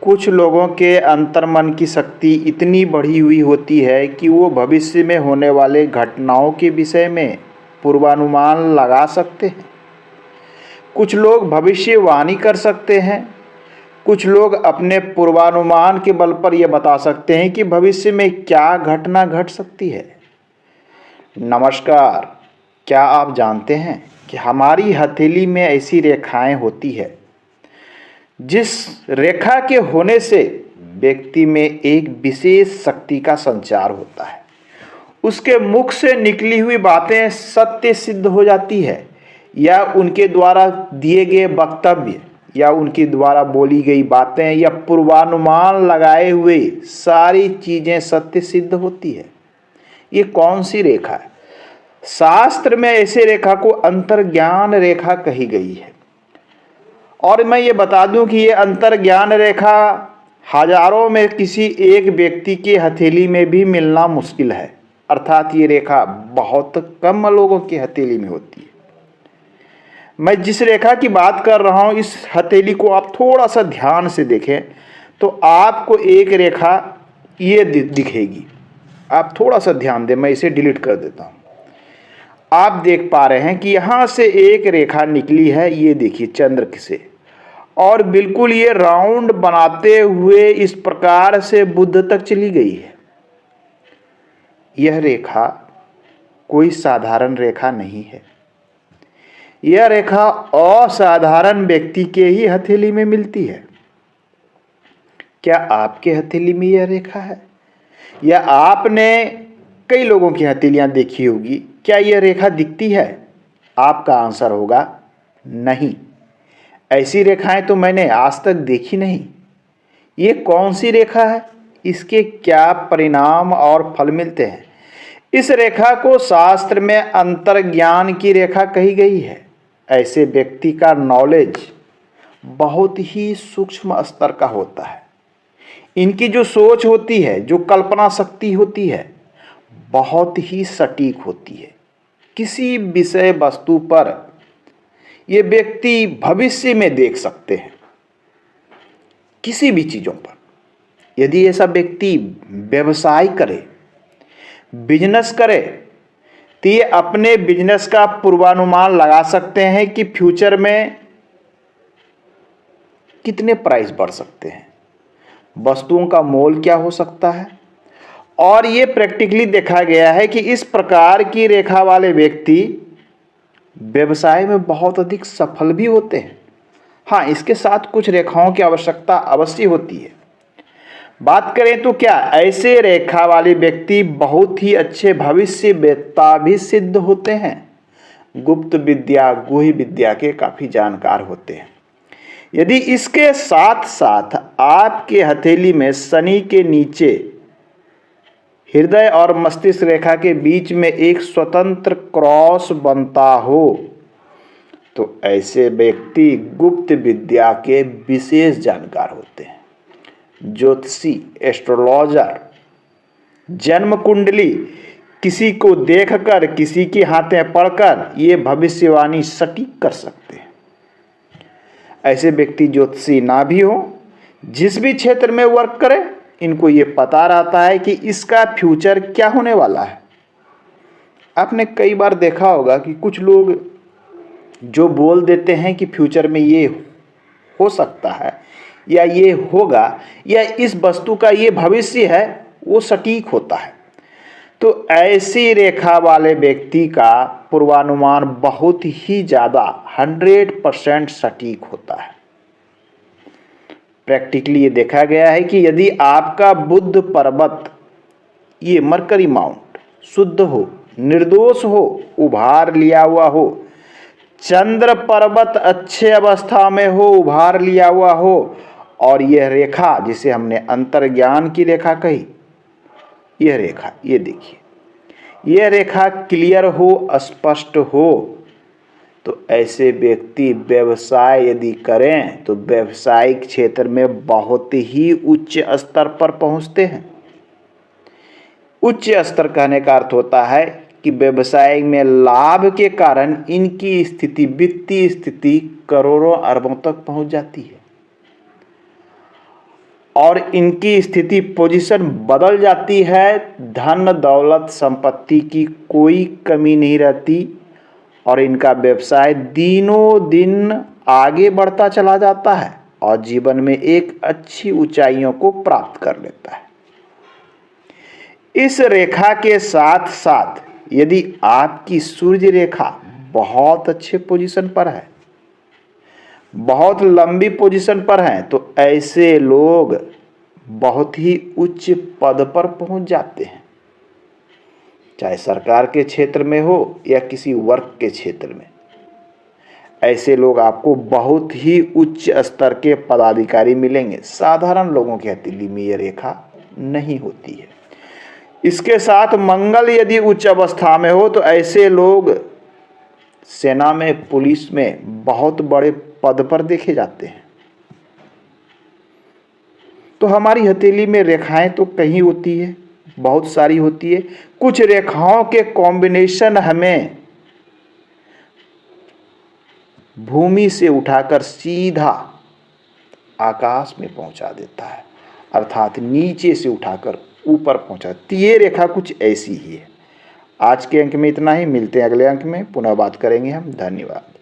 कुछ लोगों के अंतर्मन की शक्ति इतनी बढ़ी हुई होती है कि वो भविष्य में होने वाले घटनाओं के विषय में पूर्वानुमान लगा सकते हैं। कुछ लोग भविष्यवाणी कर सकते हैं। कुछ लोग अपने पूर्वानुमान के बल पर यह बता सकते हैं कि भविष्य में क्या घटना घट सकती है। नमस्कार, क्या आप जानते हैं कि हमारी हथेली में ऐसी रेखाएं होती है जिस रेखा के होने से व्यक्ति में एक विशेष शक्ति का संचार होता है। उसके मुख से निकली हुई बातें सत्य सिद्ध हो जाती है या उनके द्वारा दिए गए वक्तव्य या उनके द्वारा बोली गई बातें या पूर्वानुमान लगाए हुए सारी चीज़ें सत्य सिद्ध होती है। ये कौन सी रेखा है? शास्त्र में ऐसे रेखा को अंतर्ज्ञान रेखा कही गई है। और मैं ये बता दूं कि ये अंतर्ज्ञान रेखा हजारों में किसी एक व्यक्ति की हथेली में भी मिलना मुश्किल है। अर्थात ये रेखा बहुत कम लोगों की हथेली में होती है। मैं जिस रेखा की बात कर रहा हूँ, इस हथेली को आप थोड़ा सा ध्यान से देखें तो आपको एक रेखा ये दिखेगी। आप थोड़ा सा ध्यान दें, मैं इसे डिलीट कर देता हूँ। आप देख पा रहे हैं कि यहाँ से एक रेखा निकली है, ये देखिए चंद्र से, और बिल्कुल ये राउंड बनाते हुए इस प्रकार से बुध तक चली गई है। यह रेखा कोई साधारण रेखा नहीं है। यह रेखा असाधारण व्यक्ति के ही हथेली में मिलती है। क्या आपके हथेली में यह रेखा है? या आपने कई लोगों की हथेलियां देखी होगी, क्या यह रेखा दिखती है? आपका आंसर होगा नहीं। ऐसी रेखाएं तो मैंने आज तक देखी नहीं। ये कौन सी रेखा है? इसके क्या परिणाम और फल मिलते हैं? इस रेखा को शास्त्र में अंतर्ज्ञान की रेखा कही गई है। ऐसे व्यक्ति का नॉलेज बहुत ही सूक्ष्म स्तर का होता है। इनकी जो सोच होती है, जो कल्पना शक्ति होती है, बहुत ही सटीक होती है। किसी विषय वस्तु पर ये व्यक्ति भविष्य में देख सकते हैं, किसी भी चीज़ों पर। यदि ऐसा व्यक्ति व्यवसाय करे, बिजनेस करे, तो ये अपने बिजनेस का पूर्वानुमान लगा सकते हैं कि फ्यूचर में कितने प्राइस बढ़ सकते हैं, वस्तुओं का मोल क्या हो सकता है। और ये प्रैक्टिकली देखा गया है कि इस प्रकार की रेखा वाले व्यक्ति व्यवसाय में बहुत अधिक सफल भी होते हैं। हाँ, इसके साथ कुछ रेखाओं की आवश्यकता अवश्य होती है। बात करें तो क्या ऐसे रेखा वाले व्यक्ति बहुत ही अच्छे भविष्यवेत्ता भी सिद्ध होते हैं। गुप्त विद्या, गुह्य विद्या के काफ़ी जानकार होते हैं। यदि इसके साथ साथ आपके हथेली में शनि के नीचे हृदय और मस्तिष्क रेखा के बीच में एक स्वतंत्र क्रॉस बनता हो, तो ऐसे व्यक्ति गुप्त विद्या के विशेष जानकार होते हैं। ज्योतिषी, एस्ट्रोलॉजर, जन्म कुंडली किसी को देखकर, किसी की हाथें पढ़कर ये भविष्यवाणी सटीक कर सकते हैं। ऐसे व्यक्ति ज्योतिषी ना भी हो, जिस भी क्षेत्र में वर्क करे, इनको ये पता रहता है कि इसका फ्यूचर क्या होने वाला है। आपने कई बार देखा होगा कि कुछ लोग जो बोल देते हैं कि फ्यूचर में ये हो सकता है या ये होगा या इस वस्तु का ये भविष्य है, वो सटीक होता है। तो ऐसी रेखा वाले व्यक्ति का पूर्वानुमान बहुत ही ज़्यादा 100% सटीक होता है। प्रैक्टिकली ये देखा गया है कि यदि आपका बुध पर्वत, ये मरकरी माउंट शुद्ध हो, निर्दोष हो, उभार लिया हुआ हो, चंद्र पर्वत अच्छे अवस्था में हो, उभार लिया हुआ हो, और यह रेखा जिसे हमने अंतर्ज्ञान की रेखा कही, यह रेखा, ये देखिए, यह रेखा क्लियर हो, स्पष्ट हो, तो ऐसे व्यक्ति व्यवसाय यदि करें तो व्यवसायिक क्षेत्र में बहुत ही उच्च स्तर पर पहुंचते हैं। उच्च स्तर कहने का अर्थ होता है कि व्यवसाय में लाभ के कारण इनकी स्थिति, वित्तीय स्थिति करोड़ों अरबों तक पहुंच जाती है। और इनकी स्थिति पोजीशन बदल जाती है, धन दौलत संपत्ति की कोई कमी नहीं रहती और इनका व्यवसाय दिनों दिन आगे बढ़ता चला जाता है और जीवन में एक अच्छी ऊंचाइयों को प्राप्त कर लेता है। इस रेखा के साथ साथ यदि आपकी सूर्य रेखा बहुत अच्छे पोजीशन पर है, बहुत लंबी पोजीशन पर हैं, तो ऐसे लोग बहुत ही उच्च पद पर पहुंच जाते हैं, चाहे सरकार के क्षेत्र में हो या किसी वर्ग के क्षेत्र में। ऐसे लोग आपको बहुत ही उच्च स्तर के पदाधिकारी मिलेंगे। साधारण लोगों की हथेली में यह रेखा नहीं होती है। इसके साथ मंगल यदि उच्च अवस्था में हो तो ऐसे लोग सेना में, पुलिस में बहुत बड़े पद पर देखे जाते हैं। तो हमारी हथेली में रेखाएं तो कहीं होती है, बहुत सारी होती है। कुछ रेखाओं के कॉम्बिनेशन हमें भूमि से उठाकर सीधा आकाश में पहुंचा देता है, अर्थात नीचे से उठाकर ऊपर पहुंचा। तो ये रेखा कुछ ऐसी ही है। आज के अंक में इतना ही। मिलते हैं अगले अंक में, पुनः बात करेंगे हम। धन्यवाद।